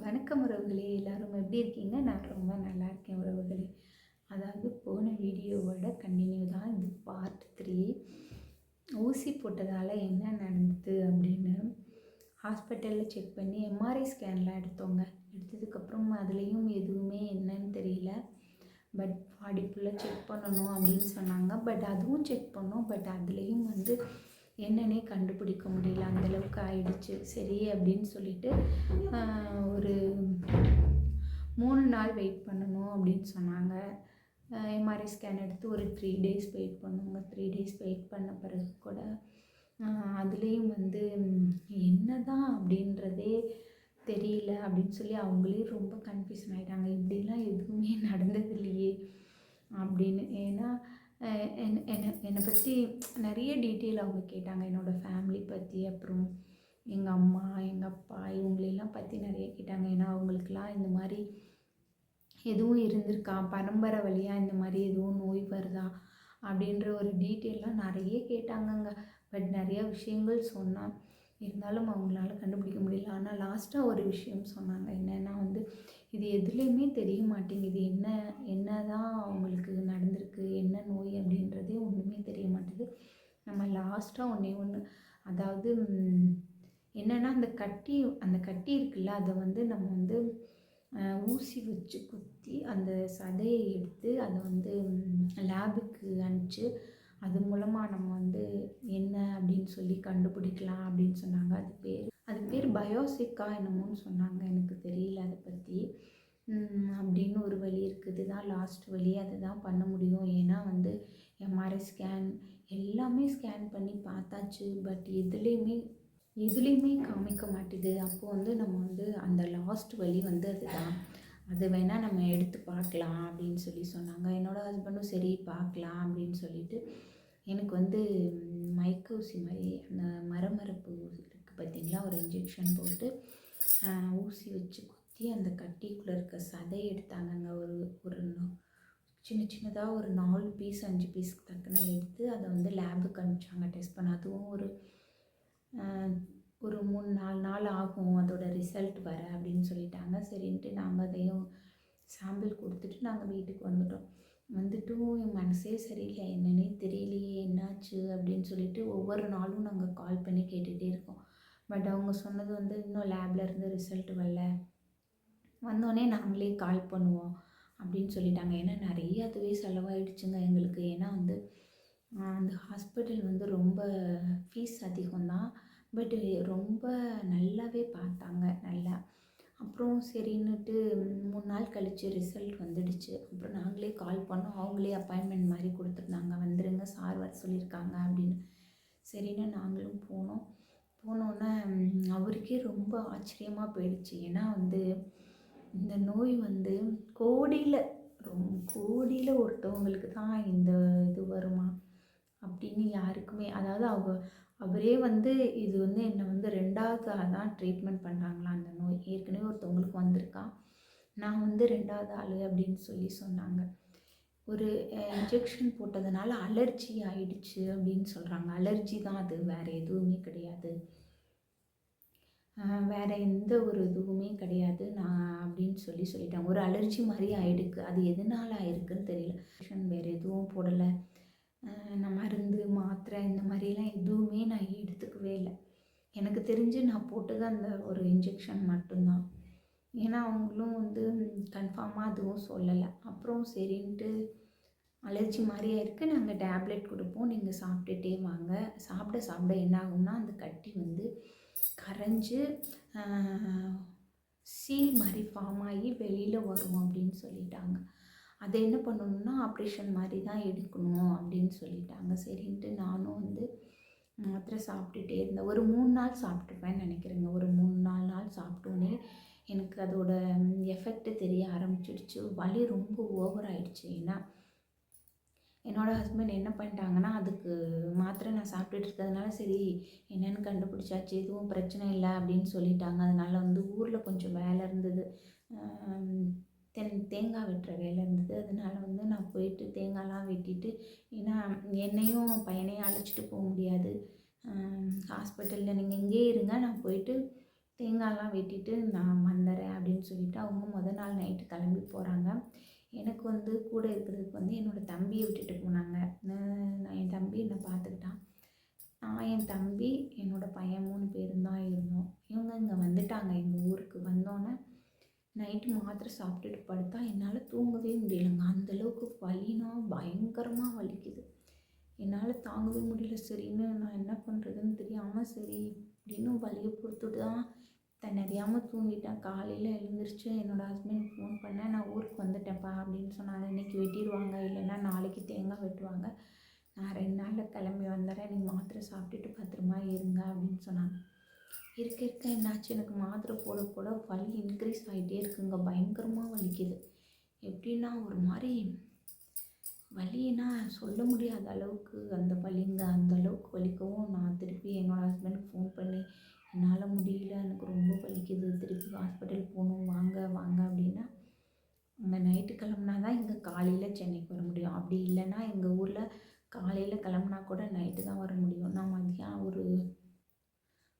வணக்கம் உறவுகளே, எல்லாரும் எப்படி இருக்கீங்க? நான் ரொம்ப நல்லா இருக்கேன் உறவுகளே. அதாவது போன வீடியோவோட கண்டினியூ தான் இது பார்ட் 3. ஊசி போட்டதால் என்ன நடந்தது அப்படின்னு ஹாஸ்பிட்டலில் செக் பண்ணி எம்ஆர்ஐ ஸ்கேன்லாம் எடுத்தோங்க. எடுத்ததுக்கப்புறம் அதுலேயும் எதுவுமே என்னன்னு தெரியல. பட் பாடி ஃபுல்லாக செக் பண்ணணும் அப்படின்னு சொன்னாங்க. பட் அதுவும் செக் பண்ணோம். பட் அதுலேயும் என்னன்னே கண்டுபிடிக்க முடியல, அந்தளவுக்கு ஆயிடுச்சு. சரி அப்படின்னு சொல்லிட்டு ஒரு 3 நாள் வெயிட் பண்ணணும் அப்படின்னு சொன்னாங்க. எம்ஆர்ஐ ஸ்கேன் எடுத்து ஒரு 3 டேஸ் வெயிட் பண்ணுங்க. 3 டேஸ் வெயிட் பண்ண பிறகு கூட அதுலேயும் என்ன தான் அப்படின்றதே தெரியல அப்படின்னு சொல்லி அவங்களே ரொம்ப கன்ஃபியூஷன் ஆகிட்டாங்க. இப்படிலாம் எதுவுமே நடந்தது இல்லையே அப்படின்னு. ஏன்னா என்னை பற்றி நிறைய டீட்டெயில் அவங்க கேட்டாங்க. என்னோடய ஃபேமிலி பற்றி, அப்புறம் எங்கள் அம்மா, எங்கள் அப்பா இவங்களெல்லாம் பற்றி நிறைய கேட்டாங்க. ஏன்னா அவங்களுக்கெல்லாம் இந்த மாதிரி எதுவும் இருந்திருக்கா, பரம்பரை வழியாக இந்த மாதிரி எதுவும் நோய் வருதா அப்படின்ற ஒரு டீட்டெயிலாம் நிறைய கேட்டாங்கங்க. பட் நிறைய விஷயங்கள் சொன்னான், இருந்தாலும் அவங்களால கண்டுபிடிக்க முடியல. ஆனால் லாஸ்ட்டாக ஒரு விஷயம் சொன்னாங்க. என்னென்னா இது எதுலேயுமே தெரிய மாட்டேங்குது. என்ன தான் அவங்களுக்கு நடந்திருக்கு, என்ன நோய் அப்படின்றதே ஒன்றுமே தெரிய மாட்டேது. நம்ம லாஸ்ட்டாக ஒன்று அதாவது என்னென்னா அந்த கட்டி இருக்குல்ல, அதை நம்ம ஊசி வச்சு குத்தி அந்த சதையை எடுத்து அதை லேபுக்கு அனுப்பிச்சு அது மூலமாக நம்ம என்ன அப்படின்னு சொல்லி கண்டுபிடிக்கலாம் அப்படின்னு சொன்னாங்க. அது பேர் பயோசிக்கா என்னமோன்னு சொன்னாங்க. எனக்கு தெரியல அதை பற்றி. அப்படின்னு ஒரு வழி இருக்குது, தான் லாஸ்ட் வழி. அதை தான் பண்ண முடியும். ஏன்னா எம்ஆர்ஐ ஸ்கேன் எல்லாமே ஸ்கேன் பண்ணி பார்த்தாச்சு. பட் எதுலேயுமே காமிக்க மாட்டேது. அப்போது நம்ம அந்த லாஸ்ட் வழி அதுதான். அது வேணால் நம்ம எடுத்து பார்க்கலாம் அப்படின்னு சொல்லி சொன்னாங்க. என்னோடய ஹஸ்பண்டும் சரி பார்க்கலாம் அப்படின்னு சொல்லிட்டு எனக்கு மயக்க ஊசி மாதிரி அந்த மரமரப்பு இருக்குது பார்த்திங்களா, ஒரு இன்ஜெக்ஷன் போட்டு ஊசி வச்சு குத்தி அந்த கட்டிக்குள்ளே இருக்க சதையை எடுத்தாங்கங்க. ஒரு சின்னதாக ஒரு 4 பீஸ் 5 பீஸ்க்கு தக்கன எடுத்து அதை லேபுக்கு அனுப்பிச்சாங்க டெஸ்ட் பண்ண. அதுவும் ஒரு 3-4 நாள் ஆகும் அதோட ரிசல்ட் வர அப்படின்னு சொல்லிட்டாங்க. சரின்ட்டு நாங்கள் அதையும் சாம்பிள் கொடுத்துட்டு நாங்கள் வீட்டுக்கு வந்துட்டோம். என் மனசே சரியில்லை, என்னன்னே தெரியலையே என்னாச்சு அப்படின்னு சொல்லிட்டு ஒவ்வொரு நாளும் நாங்கள் கால் பண்ணி கேட்டுகிட்டே இருக்கோம். பட் அவங்க சொன்னது இன்னும் லேபில் இருந்து ரிசல்ட் வரல, வந்தோடனே நாங்களே கால் பண்ணுவோம் அப்படின்னு சொல்லிட்டாங்க. ஏன்னா நிறைய அதுவே செலவாயிடுச்சுங்க எங்களுக்கு. ஏன்னா அந்த ஹாஸ்பிட்டல் ரொம்ப ஃபீஸ் அதிகம்தான். பட் ரொம்ப நல்லாவே பார்த்தாங்க, நல்லா. அப்புறம் சரின்னுட்டு 3 நாள் கழித்து ரிசல்ட் வந்துடுச்சு. அப்புறம் நாங்களே கால் பண்ணோம். அவங்களே அப்பாயின்மெண்ட் மாதிரி கொடுத்துருந்தாங்க, வந்துடுங்க சார் வர சொல்லியிருக்காங்க அப்படின்னு. சரின்னு நாங்களும் போனோன்னே அவருக்கே ரொம்ப ஆச்சரியமாக போயிடுச்சு. ஏன்னா இந்த நோய் கோடியில் ஒருத்தவங்களுக்கு தான் இந்த இது வருமா அப்படின்னு யாருக்குமே, அதாவது அவரே இது என்னை 2வது தான் ட்ரீட்மெண்ட் பண்ணுறாங்களா அந்த நோய். ஏற்கனவே ஒருத்தவங்களுக்கு வந்திருக்கா, நான் 2வது ஆள் அப்படின்னு சொல்லி சொன்னாங்க. ஒரு இன்ஜெக்ஷன் போட்டதுனால அலர்ஜி ஆயிடுச்சு அப்படின்னு சொல்கிறாங்க. அலர்ஜி தான் அது, வேறு எதுவுமே கிடையாது, வேறு எந்த ஒரு இதுவுமே கிடையாது நான் அப்படின்னு சொல்லிட்டாங்க. ஒரு அலர்ஜி மாதிரி ஆகிடுக்கு, அது எதனால் ஆயிருக்குன்னு தெரியல. வேறு எதுவும் போடலை, நான் மருந்து மாத்திரை இந்த மாதிரிலாம் எதுவுமே நான் எடுத்துக்கவே இல்லை. எனக்கு தெரிஞ்சு நான் போட்டது அந்த ஒரு இன்ஜெக்ஷன் மட்டும்தான். ஏன்னா அவங்களும் கன்ஃபார்மாக அதுவும் சொல்லலை. அப்புறம் சரின்ட்டு அலர்ஜி மாதிரி ஆயிருக்கு, நாங்கள் டேப்லெட் கொடுப்போம், நீங்கள் சாப்பிட்டுட்டே வாங்க. சாப்பிட என்ன ஆகும்னா அந்த கட்டி கரைஞ்சி சீல் மாதிரி ஃபார்ம் ஆகி வெளியில் வரும் அப்படின்னு சொல்லிட்டாங்க. அதை என்ன பண்ணணும்னா ஆப்ரேஷன் மாதிரி தான் எடுக்கணும் அப்படின்னு சொல்லிட்டாங்க. சரின்ட்டு நானும் மாத்திரை சாப்பிட்டுட்டே இருந்தேன். ஒரு 3 நாள் சாப்பிட்டுப்பேன்னு நினைக்கிறேங்க. ஒரு 3-4 நாள் சாப்பிட்டோன்னே எனக்கு அதோட எஃபெக்ட் தெரிய ஆரம்பிச்சிடுச்சு. வலி ரொம்ப ஓவர் ஆயிடுச்சு. ஏன்னா என்னோடய ஹஸ்பண்ட் என்ன பண்ணிட்டாங்கன்னா, அதுக்கு மாத்திரை நான் சாப்பிட்டுட்டு இருக்கிறதுனால சரி என்னென்னு கண்டுபிடிச்சாச்சு, எதுவும் பிரச்சனை இல்லை அப்படின்னு சொல்லிட்டாங்க. அதனால் ஊரில் கொஞ்சம் வேலை இருந்தது, தேங்காய் வெட்டுற வேலை இருந்தது. அதனால் நான் போயிட்டு தேங்காய்லாம் வெட்டிட்டு, ஏன்னா என்னையும் பையனையும் அழைச்சிட்டு போக முடியாது ஹாஸ்பிட்டலில், நீங்கள் இங்கேயே இருங்க, நான் போயிட்டு தேங்காய்லாம் வெட்டிட்டு நான் வந்துடுறேன் அப்படின்னு அப்படின்னு சொல்லிவிட்டு அவங்க மொதல் நாள் நைட்டு கிளம்பி போகிறாங்க. எனக்கு வந்து கூட இருக்கிறதுக்கு வந்து என்னோடய தம்பியை விட்டுட்டு போனாங்க. நான் என் தம்பி என்னை பார்த்துக்கிட்டான். நான் என் தம்பி என்னோடய பையன் 3 பேரும் தான் இருந்தோம். இவங்க இங்கே வந்துட்டாங்க. எங்கள் ஊருக்கு வந்தோன்னே நைட்டு மாத்திரை சாப்பிட்டுட்டு படுத்தா என்னால் தூங்கவே முடியலைங்க. அந்தளவுக்கு வலினா பயங்கரமாக வலிக்குது. என்னால் தாங்கவே முடியல. சரின்னு நான் என்ன பண்ணுறதுன்னு தெரியாமல் சரி அப்படின்னு வலியை பொறுத்துட்டு தான் நிறையாமல் தூங்கிட்டேன். காலையில் எழுந்திரிச்சு என்னோடய ஹஸ்பண்ட் ஃபோன் பண்ணேன். நான் ஊருக்கு வந்துட்டேன்ப்பா அப்படின்னு சொன்னாங்க. இன்றைக்கி வெட்டிடுவாங்க, இல்லைன்னா நாளைக்கு தேங்காய் வெட்டுவாங்க. நான் 2 நாளில் கிளம்பி வந்துடுறேன். நீங்கள் மாத்திரை சாப்பிட்டுட்டு பத்திரமா இருங்க அப்படின்னு சொன்னாங்க. இருக்க இருக்க என்னாச்சு, எனக்கு மாத்திரை போட போட வலி இன்க்ரீஸ் ஆகிட்டே இருக்குங்க. பயங்கரமாக வலிக்குது. எப்படின்னா ஒரு மாதிரி வலின்னா சொல்ல முடியாத அளவுக்கு அந்த வலிங்க. அந்த அளவுக்கு வலிக்கவும் நான் திருப்பி என்னோடய ஹஸ்பண்டுக்கு ஃபோன் பண்ணி என்னால் முடியல, எனக்கு ரொம்ப வலிக்குது, திருப்பி ஹாஸ்பிட்டல் போகணும், வாங்க வாங்க அப்படின்னா அங்கே நைட்டு கிளம்புனா தான் இங்கே காலையில் சென்னைக்கு வர முடியும். அப்படி இல்லைன்னா எங்கள் ஊரில் காலையில் கிளம்புனா கூட நைட்டு தான் வர முடியும். நான் மதியம் ஒரு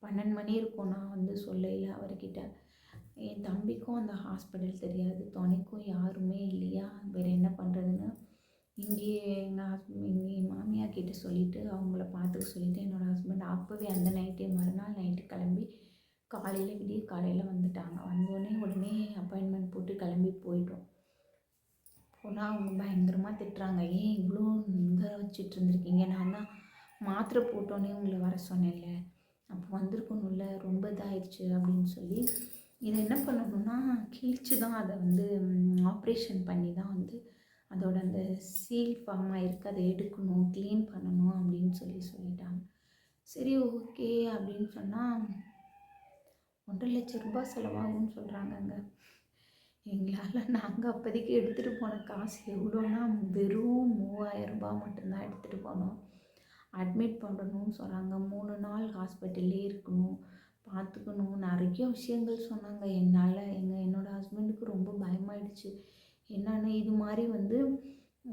12 மணி இருக்கும் நான் வந்து சொல்லையில் அவர்கிட்ட. என் தம்பிக்கும் அந்த ஹாஸ்பிட்டல் தெரியாது, துணைக்கும் யாருமே இல்லையா, வேறு என்ன பண்ணுறதுன்னு இங்கேயே எங்கள் மாமியார் கிட்ட சொல்லிவிட்டு அவங்கள பார்த்துக்க சொல்லிவிட்டு என்னோடய ஹஸ்பண்ட் அப்போவே அந்த நைட்டே மறுநாள் நைட்டு கிளம்பி காலையில் விடிய காலையில் வந்துட்டாங்க. வந்தோடனே உடனே அப்பாயின்மெண்ட் போட்டு கிளம்பி போயிட்டோம். போனால் அவங்க பயங்கரமாக திட்டுறாங்க. ஏன் இவ்வளோ இங்கே வச்சுட்டு இருந்திருக்கீங்க, நான் தான் மாத்திரை போட்டோன்னே உங்களை வர சொன்னேன்ல, அப்போ வந்திருக்கணும்ல, ரொம்ப இதாகிடுச்சு அப்படின்னு சொல்லி இதை என்ன பண்ணணும்னா கிழிச்சு தான் அதை வந்து ஆப்ரேஷன் பண்ணி தான் வந்து அதோட அந்த சீல் ஃபார்ம் ஆகிருக்கு, அதை எடுக்கணும், க்ளீன் பண்ணணும் அப்படின்னு சொல்லிட்டாங்க. சரி ஓகே அப்படின்னு சொன்னால் 1.5 லட்ச ரூபாய் செலவாகும்னு சொல்கிறாங்கங்க. எங்களால் நாங்கள் அப்போதைக்கு எடுத்துகிட்டு போன காசு எவ்வளோன்னா வெறும் 3000 ரூபாய் மட்டும்தான் எடுத்துகிட்டு போனோம். அட்மிட் பண்ணணும்னு சொன்னாங்க. 3 நாள் ஹாஸ்பிட்டல்லே இருக்கணும், பார்த்துக்கணும், நிறைய விஷயங்கள் சொன்னாங்க. என்னோடய ஹஸ்பண்டுக்கு ரொம்ப பயமாயிடுச்சு. என்னென்னா இது மாதிரி வந்து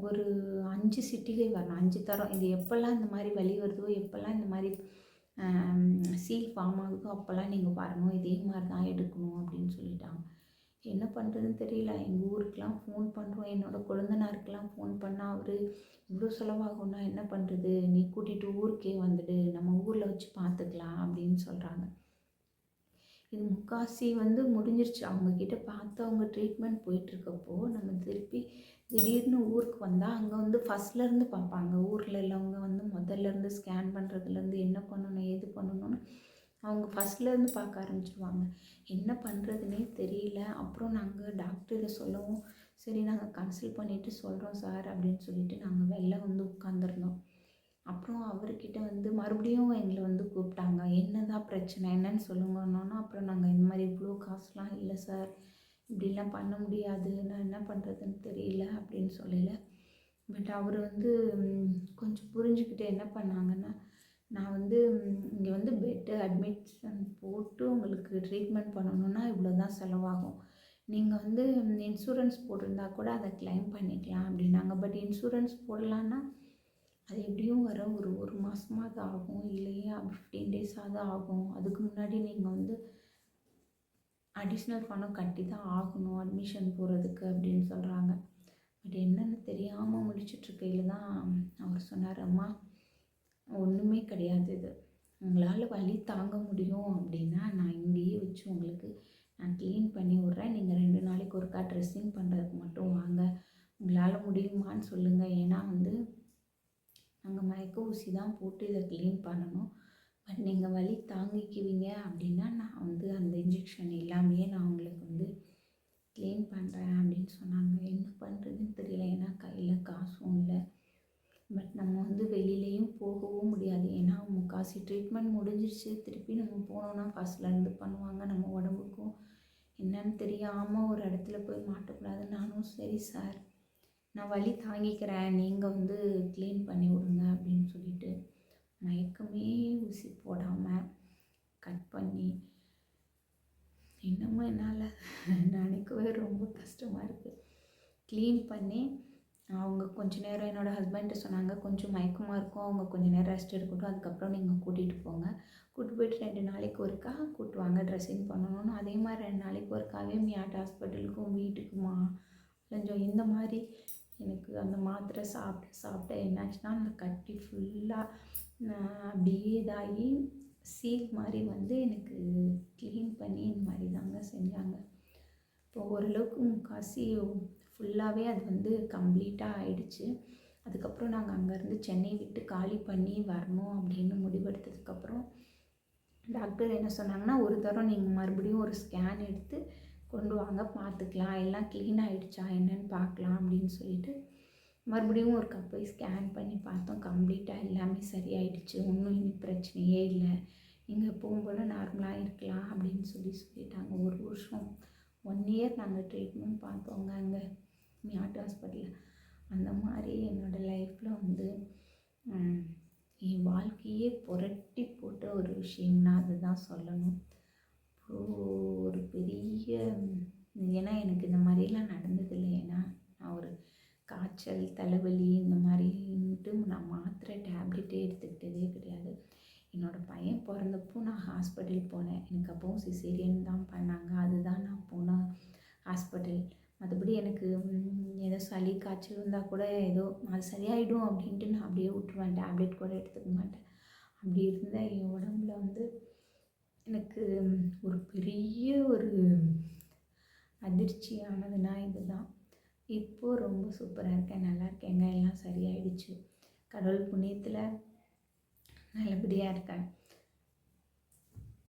ஒரு 5 சிட்டிகை வரணும், 5 தரம். இது எப்போல்லாம் இந்த மாதிரி வலி வருதோ, எப்போல்லாம் இந்த மாதிரி சீல் ஃபார்ம் ஆகுதோ அப்போல்லாம் நீங்கள் வரணும், இதே மாதிரி தான் எடுக்கணும் அப்படின்னு சொல்லிட்டாங்க. என்ன பண்ணுறதுன்னு தெரியல. எங்கள் ஊருக்கெலாம் ஃபோன் பண்ணுறோம், என்னோடய கொழுந்தனாருக்கெலாம் ஃபோன் பண்ணால் அவர் இவ்வளோ செலவாகும்னா என்ன பண்ணுறது, நீ கூட்டிகிட்டு ஊருக்கே வந்துடு, நம்ம ஊரில் வச்சு பார்த்துக்கலாம் அப்படின்னு சொல்கிறாங்க. இது முக்கால்வாசி வந்து முடிஞ்சிருச்சு. அவங்கக்கிட்ட பார்த்து அவங்க ட்ரீட்மெண்ட் போயிட்டுருக்கப்போ நம்ம திருப்பி திடீர்னு ஊருக்கு வந்தால் அங்கே வந்து ஃபஸ்ட்லேருந்து பார்ப்பாங்க. ஊரில் உள்ளவங்க வந்து முதல்லேருந்து ஸ்கேன் பண்ணுறதுலேருந்து என்ன பண்ணணும் ஏது பண்ணணும்னு அவங்க ஃபஸ்ட்லேருந்து பார்க்க ஆரம்பிச்சிடுவாங்க. என்ன பண்ணுறதுனே தெரியல. அப்புறம் நாங்கள் டாக்டரை சொல்லவும் சரி நாங்கள் கன்சல்ட் பண்ணிவிட்டு சொல்கிறோம் சார் அப்படின்னு சொல்லிட்டு நாங்கள் வெளில வந்து உட்காந்துருந்தோம். அப்புறம் அவர்கிட்ட வந்து மறுபடியும் எங்களை வந்து கூப்பிட்டாங்க. என்னதான் பிரச்சனை, என்னன்னு சொல்லுங்கன்னோன்னா அப்புறம் நாங்கள் இந்த மாதிரி இவ்வளோ காசுலாம் இல்லை சார், இப்படிலாம் பண்ண முடியாது, நான் என்ன பண்ணுறதுன்னு தெரியல அப்படின்னு சொல்லல. பட் அவர் வந்து கொஞ்சம் புரிஞ்சுக்கிட்டு என்ன பண்ணாங்கன்னா, நான் வந்து இங்கே வந்து பெட்டு அட்மிஷன் போட்டு உங்களுக்கு ட்ரீட்மெண்ட் பண்ணணுன்னா இவ்வளோ தான் செலவாகும், நீங்கள் வந்து இன்சூரன்ஸ் போட்டிருந்தா கூட அதை கிளைம் பண்ணிக்கலாம் அப்படின்னாங்க. பட் இன்சூரன்ஸ் போடலான்னா அது எப்படியும் வர ஒரு மாதமாவது ஆகும், இல்லையா 15 டேஸாவது ஆகும். அதுக்கு முன்னாடி நீங்கள் வந்து அடிஷ்னல் பணம் கட்டி தான் ஆகணும் அட்மிஷன் போகிறதுக்கு அப்படின்னு சொல்கிறாங்க. பட் என்னென்னு தெரியாமல் முடிச்சிட்ருக்கையில் தான் அவர் சொன்னார், அம்மா ஒன்றுமே கிடையாது, இது உங்களால் வலி தாங்க முடியும் அப்படின்னா நான் இங்கேயே வச்சு உங்களுக்கு நான் க்ளீன் பண்ணி விட்றேன், நீங்கள் 2 நாளைக்கு ஒருக்கா ட்ரெஸ்ஸிங் பண்ணுறதுக்கு மட்டும் வாங்க, உங்களால் முடியுமான்னு சொல்லுங்கள். ஏன்னா வந்து நாங்கள் மயக்க ஊசி தான் போட்டு இதை க்ளீன் பண்ணணும், பட் நீங்கள் வலி தாங்கிக்குவீங்க அப்படின்னா நான் வந்து அந்த இன்ஜெக்ஷன் எல்லாமே நான் உங்களுக்கு வந்து க்ளீன் பண்ணுறேன் அப்படின்னு சொன்னாங்க. என்ன பண்ணுறதுன்னு தெரியல, ஏன்னா கையில் காசும் இல்லை. பட் நம்ம வந்து வெளியிலையும் போகவும் முடியாது, ஏன்னா முக்காசி ட்ரீட்மெண்ட் முடிஞ்சிருச்சு. திருப்பி நம்ம போனோன்னா ஃபஸ்ட்லேருந்து பண்ணுவாங்க, நம்ம உடம்புக்கும் என்னன்னு தெரியாமல் ஒரு இடத்துல போய் மாட்டக்கூடாது. நானும் சரி சார் நான் வலி தாங்கிக்கிறேன், நீங்கள் வந்து க்ளீன் பண்ணி விடுங்க அப்படின்னு சொல்லிட்டு மயக்கமே ஊசி போடாமல் கட் பண்ணி இன்னமும் என்னால் நினைக்கவே ரொம்ப கஷ்டமாக இருக்குது. க்ளீன் பண்ணி அவங்க கொஞ்ச நேரம் என்னோடய ஹஸ்பண்ட்டு சொன்னாங்க, கொஞ்சம் மயக்கமாக இருக்கும், அவங்க கொஞ்சம் நேரம் ரெஸ்ட் எடுக்கட்டும், அதுக்கப்புறம் நீங்கள் கூட்டிகிட்டு போங்க. கூட்டி போயிட்டு 2 நாளைக்கு ஒருக்கா கூட்டு வாங்க ட்ரெஸ்ஸிங் பண்ணணும்னு. அதே மாதிரி 2 நாளைக்கு ஒருக்காவே மியாட் ஹாஸ்பிட்டலுக்கும் வீட்டுக்குமா கொஞ்சம் இந்த மாதிரி எனக்கு அந்த மாத்திரை சாப்பிட்ட என்னாச்சுன்னா, அந்த கட்டி ஃபுல்லாக அப்படியே இதாகி சீல் மாதிரி வந்து எனக்கு க்ளீன் பண்ணி இந்த மாதிரி தாங்க செஞ்சாங்க. இப்போ ஓரளவுக்கு முக்கால்வாசி ஃபுல்லாகவே அது வந்து கம்ப்ளீட்டாக ஆயிடுச்சு. அதுக்கப்புறம் நாங்கள் அங்கேருந்து சென்னை விட்டு காலி பண்ணி வரணும் அப்படின்னு முடிவெடுத்ததுக்கப்புறம் டாக்டர் என்ன சொன்னாங்கன்னா, ஒரு தரம் நீங்கள் மறுபடியும் ஒரு ஸ்கேன் எடுத்து கொண்டு வாங்க, பார்த்துக்கலாம், எல்லாம் க்ளீன் ஆகிடுச்சா என்னன்னு பார்க்கலாம் அப்படின்னு சொல்லிட்டு மறுபடியும் ஒரு போய் ஸ்கேன் பண்ணி பார்த்தோம். கம்ப்ளீட்டாக எல்லாமே சரியாயிடுச்சு, ஒன்றும் இனி பிரச்சனையே இல்லை, நீங்கள் எப்பவும் போல் நார்மலாக இருக்கலாம் அப்படின்னு சொல்லிட்டாங்க. ஒரு வருஷம் 1 இயர் நாங்கள் ட்ரீட்மெண்ட் பார்த்தோங்க அங்கே மியாட் ஹாஸ்பிட்டலில். அந்த மாதிரி என்னோடய லைஃப்பில் வந்து என் வாழ்க்கையே புரட்டி போட்ட ஒரு விஷயம்னா அதுதான் சொல்லணும். ஒரு பெரிய ஏன்னா எனக்கு இந்த மாதிரிலாம் நடந்ததில்லை. ஏன்னா நான் ஒரு காய்ச்சல், தலைவலி இந்த மாதிரின்ட்டு நான் மாத்திரை டேப்லெட்டே எடுத்துக்கிட்டதே கிடையாது. என்னோடய பையன் பிறந்தப்போ நான் ஹாஸ்பிட்டல் போனேன். எனக்கு அப்போவும் சிசேரியன் தான் பண்ணாங்க. அதுதான் நான் போன ஹாஸ்பிட்டல். மற்றபடி எனக்கு ஏதோ சளி காய்ச்சல் இருந்தால் கூட ஏதோ அது சரியாயிடும் அப்படின்ட்டு நான் அப்படியே விட்டுருவேன். டேப்லெட் கூட எடுத்துக்க மாட்டேன். அப்படி இருந்த என் உடம்புல வந்து எனக்கு ஒரு பெரிய ஒரு அதிர்ச்சியானதுன்னா இதுதான். இப்போது ரொம்ப சூப்பராக இருக்கேன், நல்லா இருக்கேங்க, எல்லாம் சரியாயிடுச்சு. கடவுள் புண்ணியத்தில் நல்லபடியாக இருக்கேன்.